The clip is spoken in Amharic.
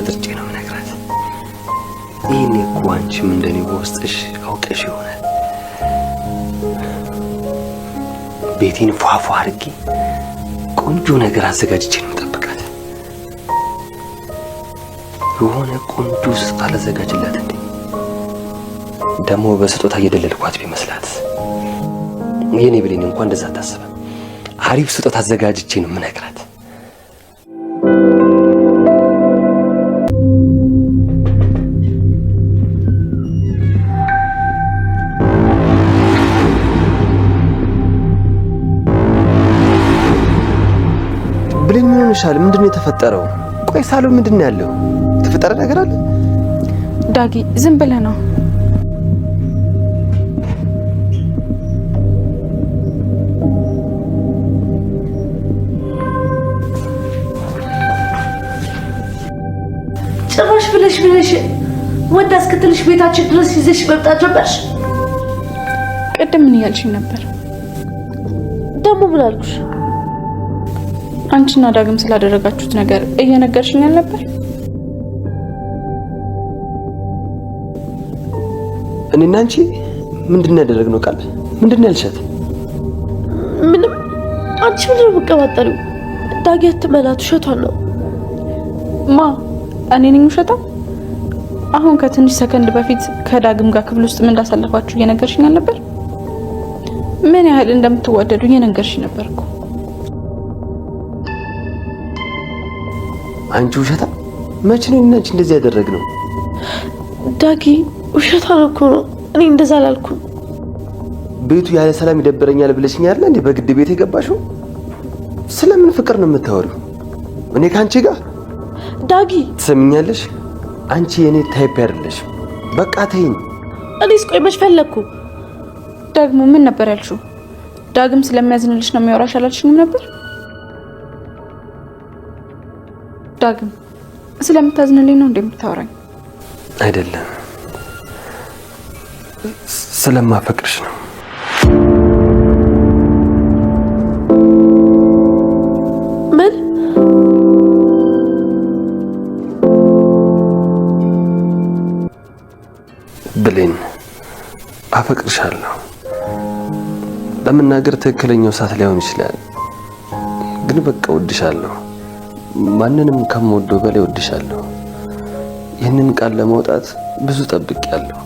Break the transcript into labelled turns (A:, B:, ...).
A: ፈጥጬ ነው የምነግራት። ይሄኔ እኮ አንቺም እንደኔ በውስጥሽ አውቀሽ ይሆናል ቤቴን ፏፏ አድርጌ ቆንጆ ነገር አዘጋጅቼ ነው የምጠብቃት። የሆነ ቆንጆ ስጦታ አላዘጋጅላት እንዴ? ደግሞ በስጦታ እየደለልኳት ቢመስላት። የኔ ብሌን እንኳን እንደዛ አታስብም። አሪፍ ስጦታ አዘጋጅቼ ነው የምነግራት። ብሌን ምን ሆነሻል? ምንድነው የተፈጠረው? ቆይ ሳሎን ምንድነው ያለው? የተፈጠረ ነገር አለ?
B: ዳጊ ዝም ብለህ ነው።
C: ጭራሽ ብለሽ ወደ አስከተልሽ ቤታችን ድረስ ይዘሽ መምጣት ጀመርሽ።
B: ቅድም ምን እያልሽኝ ነበር?
C: ደግሞ ምን አልኩሽ?
B: አንቺና ዳግም ስላደረጋችሁት ነገር እየነገርሽኝ ነበር።
A: እኔና አንቺ ምንድነው ያደረግነው? ቃል ምንድነው ያልሻት?
C: ምንም። አንቺ ምንድነው የምትቀባጠሪው? ዳጊ አትመላት፣ ውሸቷን ነው።
B: እኔ ነኝ ውሸታ? አሁን ከትንሽ ሰከንድ በፊት ከዳግም ጋር ክፍል ውስጥ ምን እንዳሳለፋችሁ እየነገርሽኝ ነበር። ምን ያህል እንደምትዋደዱ እየነገርሽኝ ነበር እኮ።
A: አንቺ ውሸታ! መቼ ነው እኔና አንቺ እንደዚህ ያደረግነው?
C: ዳጊ ውሸቷን እኮ ነው። እኔ እንደዛ አላልኩም።
A: ቤቱ ያለ ሰላም ይደብረኛል ብለሽኝ አይደል እንዴ በግድ ቤት የገባሽው? ስለምን ፍቅር ነው የምታወሪው? እኔ ካንቺ ጋር
C: ዳጊ
A: ትሰሚኛለሽ? አንቺ የኔ ታይፕ አይደለሽ። በቃ ተይኝ።
C: እኔስ ቆይ መች ፈለግኩ?
B: ደግሞ ምን ነበር ያልሽው? ዳግም ስለሚያዝንልሽ ነው የሚያወራሽ አላልሽኝም ነበር? ዳግም ስለምታዝንልኝ ነው እንደምታወራኝ?
A: አይደለም፣ ስለማፈቅርሽ ነው።
C: ምን?
A: ብሌን አፈቅርሻለሁ። ለመናገር ትክክለኛው ሰዓት ላይሆን ይችላል፣ ግን በቃ ወድሻለሁ። ማንንም ከምወደው በላይ ወድሻለሁ። ይህንን ቃል ለማውጣት ብዙ ጠብቄያለሁ።